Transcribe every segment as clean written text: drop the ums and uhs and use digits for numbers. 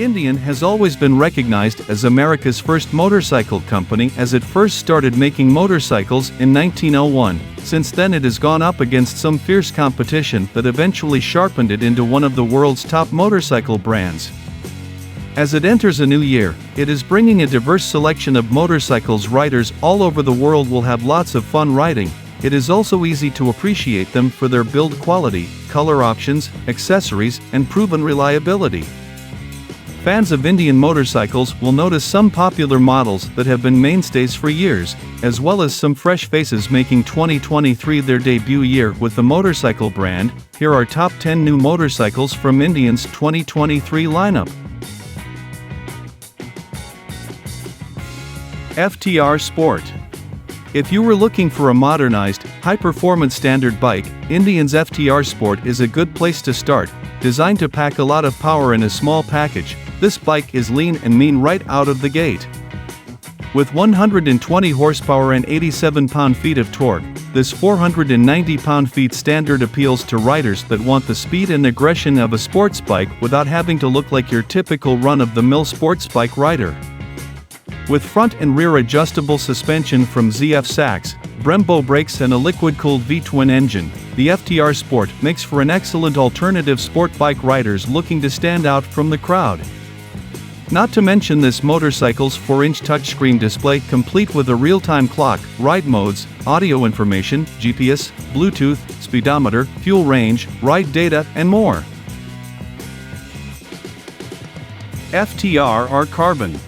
Indian has always been recognized as America's first motorcycle company, as it first started making motorcycles in 1901. Since then it has gone up against some fierce competition that eventually sharpened it into one of the world's top motorcycle brands. As it enters a new year, it is bringing a diverse selection of motorcycles. Riders all over the world will have lots of fun riding. It is also easy to appreciate them for their build quality, color options, accessories, and proven reliability. Fans of Indian motorcycles will notice some popular models that have been mainstays for years, as well as some fresh faces making 2023 their debut year with the motorcycle brand. Here are top 10 new motorcycles from Indian's 2023 lineup. FTR Sport. If you were looking for a modernized, high-performance standard bike, Indian's FTR Sport is a good place to start. Designed to pack a lot of power in a small package, this bike is lean and mean right out of the gate. With 120 horsepower and 87 pound-feet of torque, this 490 pound-feet standard appeals to riders that want the speed and aggression of a sports bike without having to look like your typical run-of-the-mill sports bike rider. With front and rear adjustable suspension from ZF Sachs, Brembo brakes and a liquid-cooled V-twin engine, the FTR Sport makes for an excellent alternative sport bike riders looking to stand out from the crowd. Not to mention this motorcycle's 4-inch touchscreen display complete with a real-time clock, ride modes, audio information, GPS, Bluetooth, speedometer, fuel range, ride data, and more. FTR R Carbon.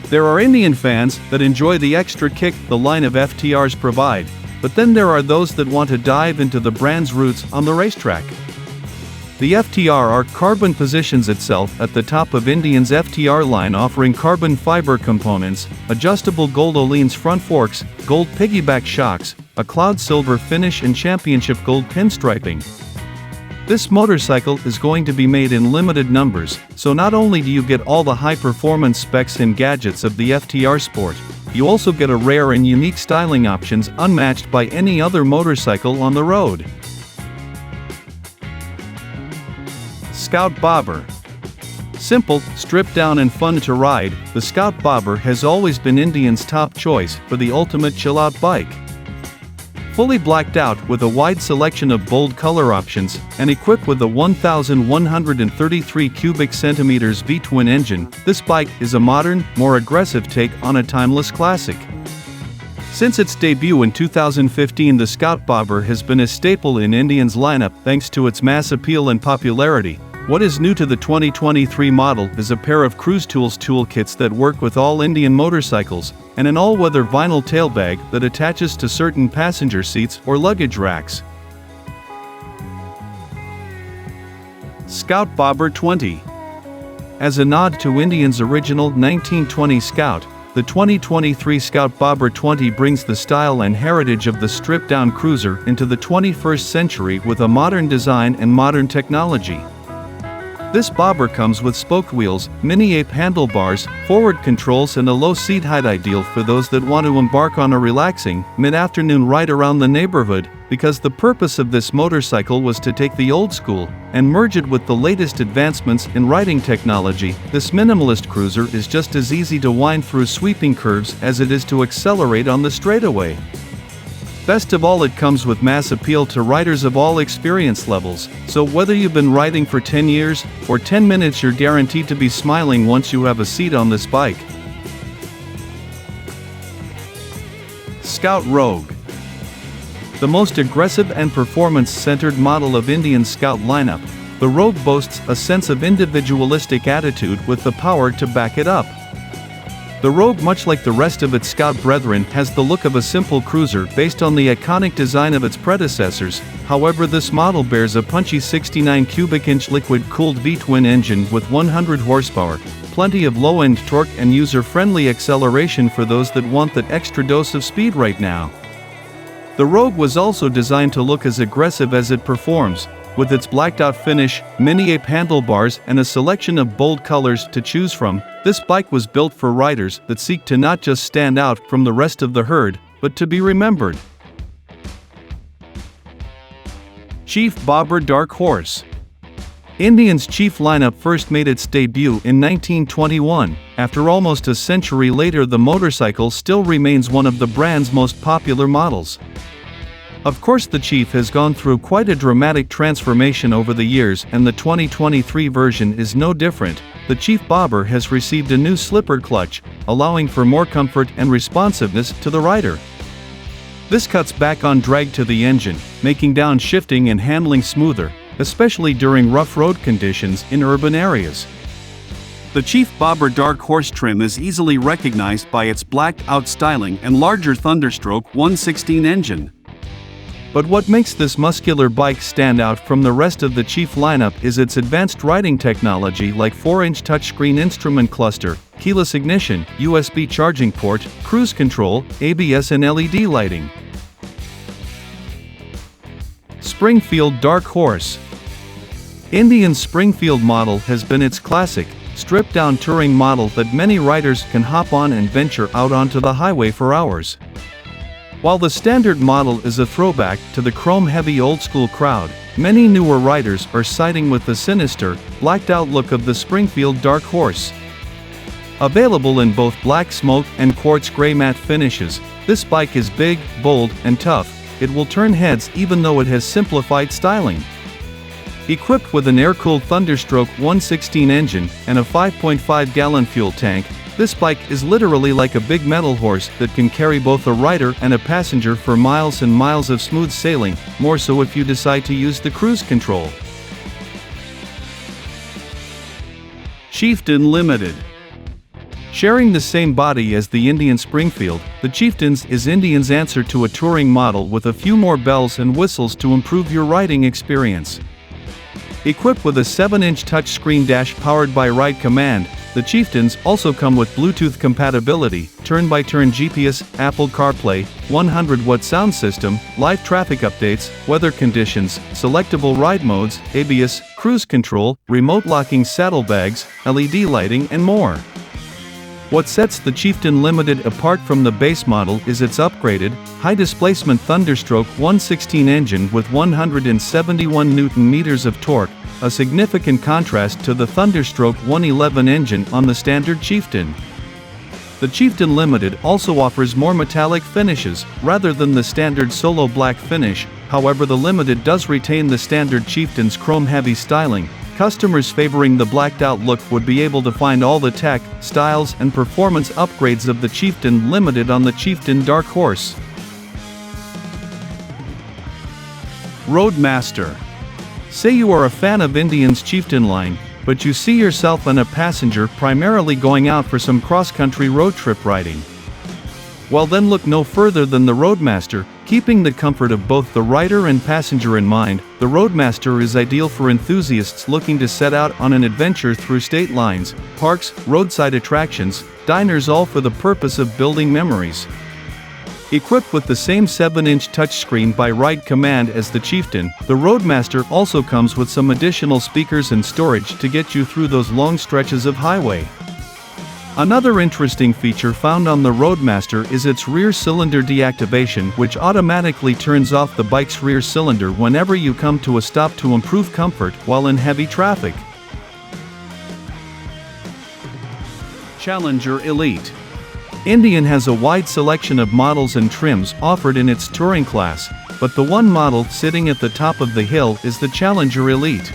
There are Indian fans that enjoy the extra kick the line of FTRs provide, but then there are those that want to dive into the brand's roots on the racetrack. The FTR R Carbon positions itself at the top of Indian's FTR line, offering carbon fiber components, adjustable gold Öhlins front forks, gold piggyback shocks, a cloud silver finish and championship gold pinstriping. This motorcycle is going to be made in limited numbers, so not only do you get all the high-performance specs and gadgets of the FTR Sport, you also get a rare and unique styling options unmatched by any other motorcycle on the road. Scout Bobber. Simple, stripped down and fun to ride, the Scout Bobber has always been Indian's top choice for the ultimate chill-out bike. Fully blacked out with a wide selection of bold color options, and equipped with a 1,133 cubic centimeters V-twin engine, this bike is a modern, more aggressive take on a timeless classic. Since its debut in 2015, the Scout Bobber has been a staple in Indian's lineup thanks to its mass appeal and popularity. What is new to the 2023 model is a pair of Cruise Tools toolkits that work with all Indian motorcycles, and an all-weather vinyl tailbag that attaches to certain passenger seats or luggage racks. Scout Bobber 20. As a nod to Indian's original 1920 Scout, the 2023 Scout Bobber 20 brings the style and heritage of the stripped-down cruiser into the 21st century with a modern design and modern technology. This bobber comes with spoke wheels, mini-ape handlebars, forward controls and a low seat height, ideal for those that want to embark on a relaxing, mid-afternoon ride around the neighborhood, because the purpose of this motorcycle was to take the old school and merge it with the latest advancements in riding technology. This minimalist cruiser is just as easy to wind through sweeping curves as it is to accelerate on the straightaway. Best of all, it comes with mass appeal to riders of all experience levels, so whether you've been riding for 10 years or 10 minutes, you're guaranteed to be smiling once you have a seat on this bike. Scout Rogue. The most aggressive and performance-centered model of Indian Scout lineup, the Rogue boasts a sense of individualistic attitude with the power to back it up. The Rogue, much like the rest of its Scout brethren, has the look of a simple cruiser based on the iconic design of its predecessors. However, this model bears a punchy 69 cubic inch liquid-cooled V-twin engine with 100 horsepower, plenty of low-end torque and user-friendly acceleration for those that want that extra dose of speed right now. The Rogue was also designed to look as aggressive as it performs, with its blacked-out finish, mini-ape handlebars and a selection of bold colors to choose from. This bike was built for riders that seek to not just stand out from the rest of the herd, but to be remembered. Chief Bobber Dark Horse. Indian's Chief lineup first made its debut in 1921. After almost a century later, the motorcycle still remains one of the brand's most popular models. Of course, the Chief has gone through quite a dramatic transformation over the years, and the 2023 version is no different. The Chief Bobber has received a new slipper clutch, allowing for more comfort and responsiveness to the rider. This cuts back on drag to the engine, making downshifting and handling smoother, especially during rough road conditions in urban areas. The Chief Bobber Dark Horse trim is easily recognized by its blacked-out styling and larger Thunderstroke 116 engine. But what makes this muscular bike stand out from the rest of the Chief lineup is its advanced riding technology, like 4-inch touchscreen instrument cluster, keyless ignition, USB charging port, cruise control, ABS and LED lighting. Springfield Dark Horse. Indian's Springfield model has been its classic, stripped-down touring model that many riders can hop on and venture out onto the highway for hours. While the standard model is a throwback to the chrome-heavy old-school crowd, many newer riders are siding with the sinister, blacked-out look of the Springfield Dark Horse. Available in both black smoke and quartz gray matte finishes, this bike is big, bold, and tough. It will turn heads even though it has simplified styling. Equipped with an air-cooled Thunderstroke 116 engine and a 5.5-gallon fuel tank, this bike is literally like a big metal horse that can carry both a rider and a passenger for miles and miles of smooth sailing, more so if you decide to use the cruise control. Chieftain Limited. Sharing the same body as the Indian Springfield, the Chieftains is Indian's answer to a touring model with a few more bells and whistles to improve your riding experience. Equipped with a 7-inch touchscreen dash powered by Ride Command, the Chieftains also come with Bluetooth compatibility, turn-by-turn GPS, Apple CarPlay, 100-watt sound system, live traffic updates, weather conditions, selectable ride modes, ABS, cruise control, remote locking saddlebags, LED lighting and more. What sets the Chieftain Limited apart from the base model is its upgraded, high-displacement Thunderstroke 116 engine with 171 Nm of torque, a significant contrast to the Thunderstroke 111 engine on the standard Chieftain. The Chieftain Limited also offers more metallic finishes, rather than the standard solo black finish. However, the Limited does retain the standard Chieftain's chrome-heavy styling. Customers favoring the blacked-out look would be able to find all the tech, styles and performance upgrades of the Chieftain Limited on the Chieftain Dark Horse. Roadmaster. Say you are a fan of Indian's Chieftain line, but you see yourself and a passenger primarily going out for some cross-country road trip riding. Well, then look no further than the Roadmaster. Keeping the comfort of both the rider and passenger in mind, the Roadmaster is ideal for enthusiasts looking to set out on an adventure through state lines, parks, roadside attractions, diners, all for the purpose of building memories. Equipped with the same 7-inch touchscreen by Ride Command as the Chieftain, the Roadmaster also comes with some additional speakers and storage to get you through those long stretches of highway. Another interesting feature found on the Roadmaster is its rear cylinder deactivation, which automatically turns off the bike's rear cylinder whenever you come to a stop to improve comfort while in heavy traffic. Challenger Elite. Indian has a wide selection of models and trims offered in its touring class, but the one model sitting at the top of the hill is the Challenger Elite.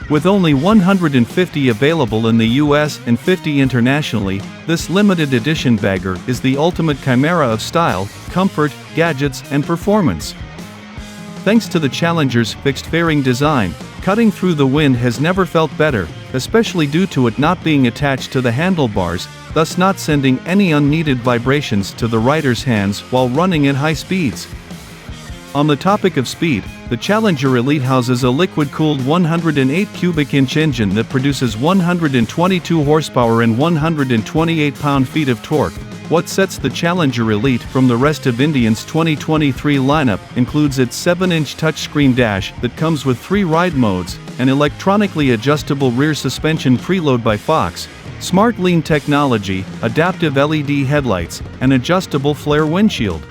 With only 150 available in the US and 50 internationally, this limited edition bagger is the ultimate chimera of style, comfort, gadgets, and performance. Thanks to the Challenger's fixed fairing design, cutting through the wind has never felt better, especially due to it not being attached to the handlebars, thus not sending any unneeded vibrations to the rider's hands while running at high speeds. On the topic of speed, the Challenger Elite houses a liquid-cooled 108 cubic inch engine that produces 122 horsepower and 128 pound-feet of torque. What sets the Challenger Elite from the rest of Indian's 2023 lineup includes its 7-inch touchscreen dash that comes with 3 ride modes, an electronically adjustable rear suspension preload by Fox, Smart Lean technology, adaptive LED headlights, and adjustable flare windshield.